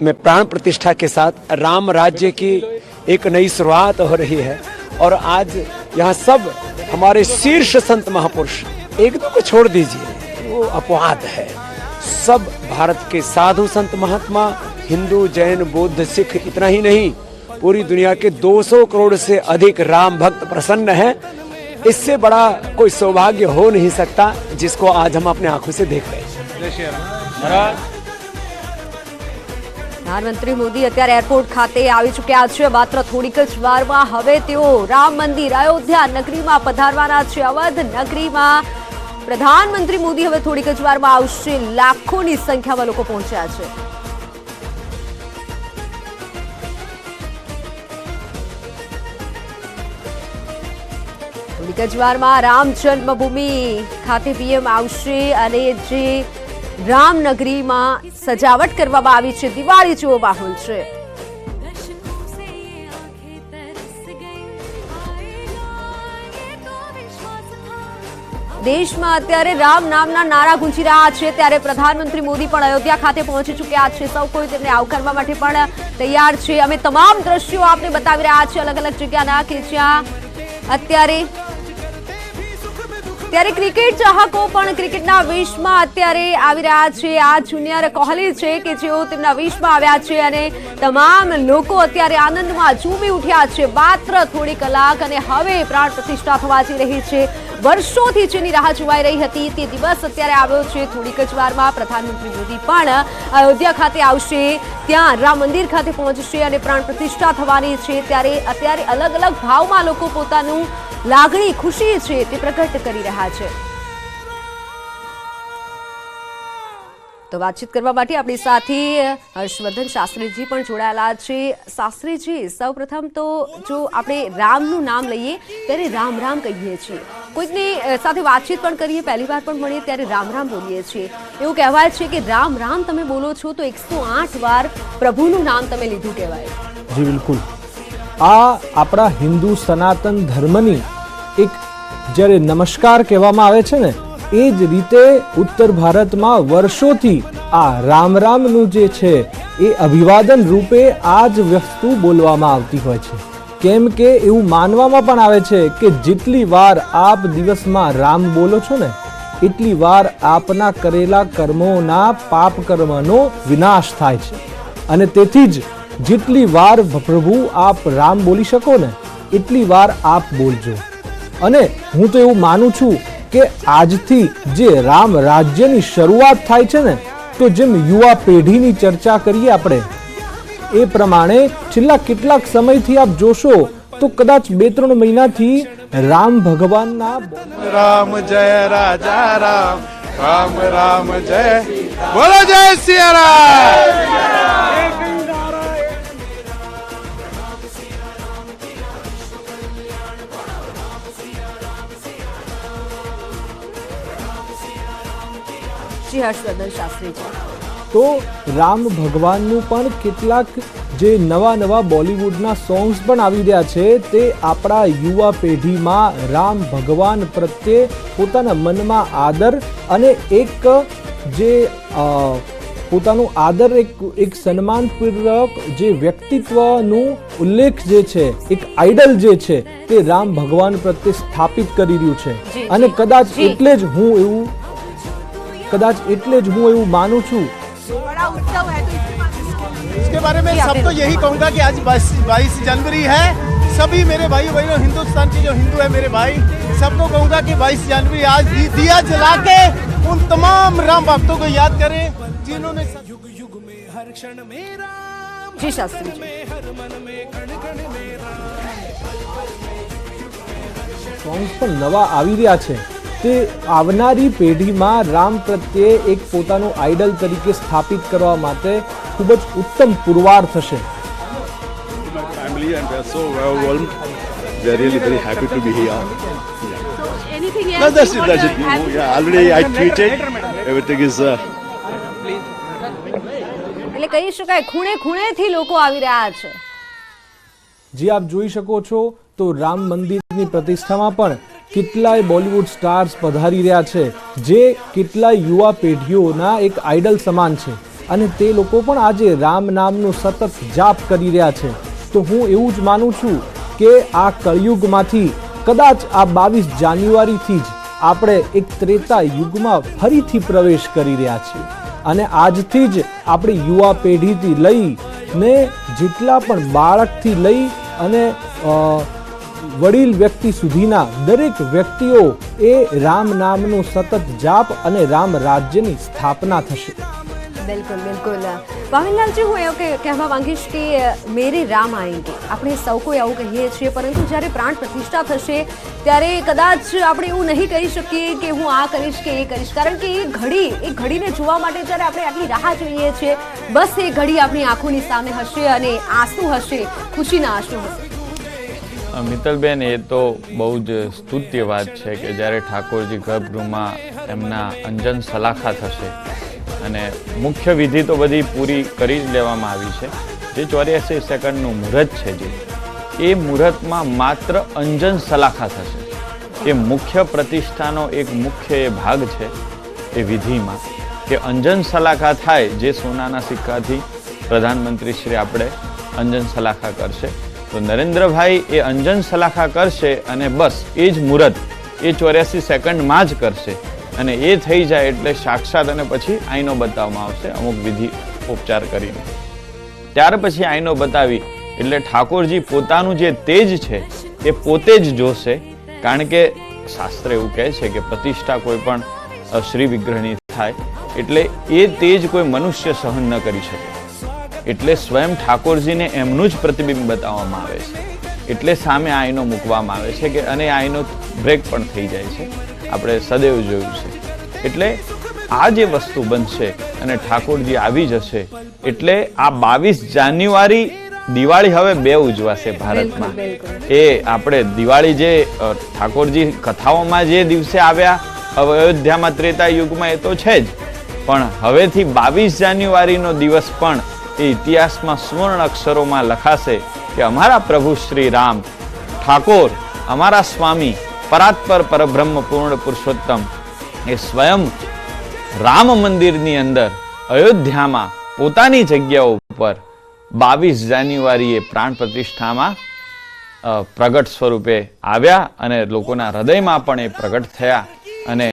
में प्राण प्रतिष्ठा के साथ राम राज्य की एक नई शुरुआत हो रही है। और आज यहाँ सब हमारे शीर्ष संत महापुरुष, एक दो को छोड़ दीजिए वो अपवाद है, सब भारत के साधु संत महात्मा, हिंदू जैन बौद्ध सिख, इतना ही नहीं पूरी दुनिया के 200 करोड़ से अधिक राम भक्त प्रसन्न हैं। इससे बड़ा कोई सौभाग्य हो नहीं सकता जिसको आज हम अपने आंखों से देख रहे हैं। प्रधानमंत्री मोदी અત્યારે એરપોર્ટ ખાતે આવી ચૂક્યા છે। માત્ર થોડીક જ વારમાં હવે તેઓ રામ મંદિર અયોધ્યા નગરીમાં પધારવાના છે। અવધ નગરીમાં પ્રધાનમંત્રી મોદી હવે થોડીક જ વારમાં આવશે। લાખોની સંખ્યામાં લોકો પહોંચ્યા છે। થોડીક જ વારમાં રામ જન્મભૂમિ ખાતે પીએમ આવશે અને જે રામનગરીમાં સજાવટ કરવામાં આવી છે, દિવાળી જેવો માહોલ છે। દેશમાં અત્યારે રામ નામના નારા ગુંજી રહ્યા છે, ત્યારે પ્રધાનમંત્રી મોદી પણ અયોધ્યા ખાતે પહોંચી ચૂક્યા છે। સૌ કોઈ તેમને આવકારવા માટે પણ તૈયાર છે। અમે તમામ દ્રશ્યો આપને બતાવી રહ્યા છે અલગ અલગ જગ્યાના કે જ્યાં અત્યારે ક્રિકેટ ચાહકો પણ ક્રિકેટના વિશ્વમાં અત્યારે આવી રહ્યા છે। આ જુનિયર કોહલી છે કે જેઓ તેમના વિશ્વમાં આવ્યા છે અને તમામ લોકો અત્યારે આનંદમાં ઝૂમી ઉઠ્યા છે। માત્ર થોડી કલાક અને હવે પ્રાણ પ્રતિષ્ઠા થવા જઈ રહી છે। વર્ષોથી જેની રાહ જોવાઈ રહી હતી તે દિવસ અત્યારે આવ્યો છે। થોડીક જ વારમાં પ્રધાનમંત્રી મોદી પણ અયોધ્યા ખાતે આવશે, ત્યાં રામ મંદિર ખાતે પહોંચશે અને પ્રાણ પ્રતિષ્ઠા થવાની છે। ત્યારે અત્યારે અલગ અલગ ભાવમાં લોકો પોતાનું લાગણી, ખુશી છે તે પ્રગટ કરી રહ્યા છે। તો વાતચીત કરવા માટે આપણી સાથે હર્ષવર્ધન શાસ્ત્રીજી પણ જોડાયેલા છે। શાસ્ત્રીજી, સૌપ્રથમ તો જો આપણે રામનું નામ લઈએ ત્યારે રામ રામ કહીએ છીએ, કોઈકની સાથે વાતચીત પણ કરીએ, પહેલી વાર પણ મળીએ ત્યારે રામ રામ બોલીએ છીએ। એવું કહેવાય છે કે રામ રામ તમે બોલો છો તો 108 વાર પ્રભુનું નામ તમે લીધું કહેવાય। જી બિલકુલ, આ આપણા હિન્દુ સનાતન ધર્મની એક જ્યારે નમસ્કાર કહેવામાં આવે છે ને, એ જ રીતે ઉત્તર ભારતમાં વર્ષોથી આ રામ રામનું જે છે એ અભિવાદન રૂપે આ જ વસ્તુ બોલવામાં આવતી હોય છે। કેમ કે એવું માનવામાં પણ આવે છે કે જેટલી વાર આપ દિવસમાં રામ બોલો છો ને એટલી વાર આપના કરેલા કર્મોના પાપ કર્મનો વિનાશ થાય છે। અને તેથી જ જેટલી વાર પ્રભુ આપ રામ બોલી શકો ને એટલી વાર આપ બોલજો। અને હું તો એવું માનું છું કે આજથી જે રામ રાજ્યની શરૂઆત થાય છે ને, તો જેમ યુવા પેઢીની ચર્ચા કરીએ આપણે એ પ્રમાણે છેલ્લા કેટલાક સમયથી આપ જોશો તો કદાચ 2-3 મહિનાથી રામ ભગવાનના રામ જય રાજા રામ, રામ રામ જય, બોલો જય સિયા રામ। જી હર્ષવર્ધન શાસ્ત્રીજી, તો રામ ભગવાનનું પણ કેટલાક જે નવા બોલિવૂડના સોંગ્સ પણ આવી રહ્યા છે, તે આપણા યુવા પેઢીમાં રામ ભગવાન પ્રત્યે પોતાના મનમાં આદર અને એક જે પોતાનું આદર, એક સન્માનપૂર્વક જે વ્યક્તિત્વનું ઉલ્લેખ જે છે, એક આઈડલ જે છે તે રામ ભગવાન પ્રત્યે સ્થાપિત કરી રહ્યું છે। અને કદાચ એટલે જ હું એવું માનું છું। इसके बारे में सब तो यही कहूंगा कि आज 22 जनवरी है। सभी मेरे भाई बहनों, हिंदुस्तान के जो हिंदू है मेरे भाई, सबको कहूंगा कि 22 जनवरी आज दिया जला के उन तमाम राम भक्तों को याद करें जिन्होंने युग युग में हर क्षण में राम, जी शास्त्री जी, हर मन में कण कण में સોંગ્સ પણ નવા આવી રહ્યા છે, તે આવનારી પેઢીમાં રામ પ્રત્યે એક પોતાનું આઈડલ તરીકે સ્થાપિત કરવા માટે ખૂબ જ ઉત્તમ પુરવાર થશે। Family and we are so overwhelmed. We are really very happy to be here. So anything else? No, that's it. Yeah, already I tweeted. Everything is. એટલે કહી શકાય ખૂણે ખૂણેથી લોકો આવી રહ્યા છે। જે આપ જોઈ શકો છો તો રામ મંદિરની પ્રતિષ્ઠામાં પણ કેટલાય બોલિવૂડ સ્ટાર્સ પધારી રહ્યા છે, જે કેટલાય યુવા પેઢીઓના એક આઈડલ સમાન છે। અને તે લોકો પણ આજે રામ નામનો સતત જાપ કરી રહ્યા છે. તો હું એવું જ માનું છું કે આ કળિયુગમાંથી કદાચ આ 22 જાન્યુઆરીથી જ આપણે એક ત્રેતા યુગમાં ફરીથી પ્રવેશ કરી રહ્યા છીએ. અને આજથી જ આપણી યુવા પેઢીથી લઈને જેટલા પણ બાળકથી લઈ અને વડીલ વ્યક્તિ સુધીના દરેક વ્યક્તિઓ એ રામ નામનો સતત જાપ અને રામ રાજ્યની સ્થાપના થશે. બિલકુલ બિલકુલ. વાહિનલાલજી, હું એવું કહેવા માંગીશ કે મેરે રામ આએંગે, આપણે સૌ કોઈ આવું કહીએ છીએ, પરંતુ જ્યારે પ્રાણ પ્રતિષ્ઠા થશે ત્યારે કદાચ આપણે એવું નહીં કહી શકીએ કે હું આ કરીશ કે એ કરીશ, કારણ કે એ ઘડીને જોવા માટે જ્યારે આપણે આટલી રાહ જોઈએ છીએ, બસ એ ઘડી આપણી આંખોની સામે હશે અને આંસુ હશે, ખુશીના આંસુ હશે. મિત્તલબેન, એ તો બહુ જ સ્તુત્ય વાત છે કે જ્યારે ઠાકોરજી ગર્ભગૃહમાં એમના અંજન સલાખા થશે અને મુખ્ય વિધિ તો બધી પૂરી કરી જ લેવામાં આવી છે. જે 84 સેકન્ડનું મુહૂર્ત છે, એ મુહૂર્તમાં માત્ર અંજન સલાખા થશે. એ મુખ્ય પ્રતિષ્ઠાનો એક મુખ્ય એ ભાગ છે એ વિધિમાં કે અંજન સલાખા થાય, જે સોનાના સિક્કાથી પ્રધાનમંત્રી શ્રી આપણે અંજન સલાખા કરશે. તો નરેન્દ્રભાઈ એ અંજન સલાખા કરશે અને બસ એ જ મુહૂર્ત એ 84 સેકન્ડમાં જ કરશે અને એ થઈ જાય એટલે સાક્ષાત અને પછી આઈનો બતાવવામાં આવશે અમુક વિધિ ઉપચાર કરીને. ત્યાર પછી આઈનો બતાવી એટલે ઠાકોરજી પોતાનું જે તેજ છે એ પોતે જ જોશે, કારણ કે શાસ્ત્ર એવું કહે છે કે પ્રતિષ્ઠા કોઈ પણ શ્રી વિગ્રહની થાય એટલે એ તેજ કોઈ મનુષ્ય સહન ન કરી શકે. એટલે સ્વયં ઠાકોરજીને એમનું જ પ્રતિબિંબ બતાવવામાં આવે છે. એટલે સામે આઈનો મૂકવામાં આવે છે કે અને આઈનો બ્રેક પણ થઈ જાય છે, આપણે સદૈવ જોયું છે. એટલે આ જે વસ્તુ બનશે અને ઠાકોરજી આવી જશે એટલે આ 22 જાન્યુઆરી દિવાળી હવે 2 ઉજવાશે ભારતમાં. એ આપણે દિવાળી જે ઠાકોરજી કથાઓમાં જે દિવસે આવ્યા અયોધ્યામાં ત્રેતા યુગમાં એ તો છે જ, પણ હવેથી 22 જાન્યુઆરીનો દિવસ પણ એ ઇતિહાસમાં સુવર્ણ અક્ષરોમાં લખાશે કે અમારા પ્રભુ શ્રી રામ ઠાકોર, અમારા સ્વામી પરાત્પર પરબ્રહ્મ પૂર્ણ પુરુષોત્તમ એ સ્વયં રામ મંદિરની અંદર અયોધ્યામાં પોતાની જગ્યાઓ ઉપર 22 જાન્યુઆરીએ પ્રાણ પ્રતિષ્ઠામાં પ્રગટ સ્વરૂપે આવ્યા અને લોકોના હૃદયમાં પણ એ પ્રગટ થયા અને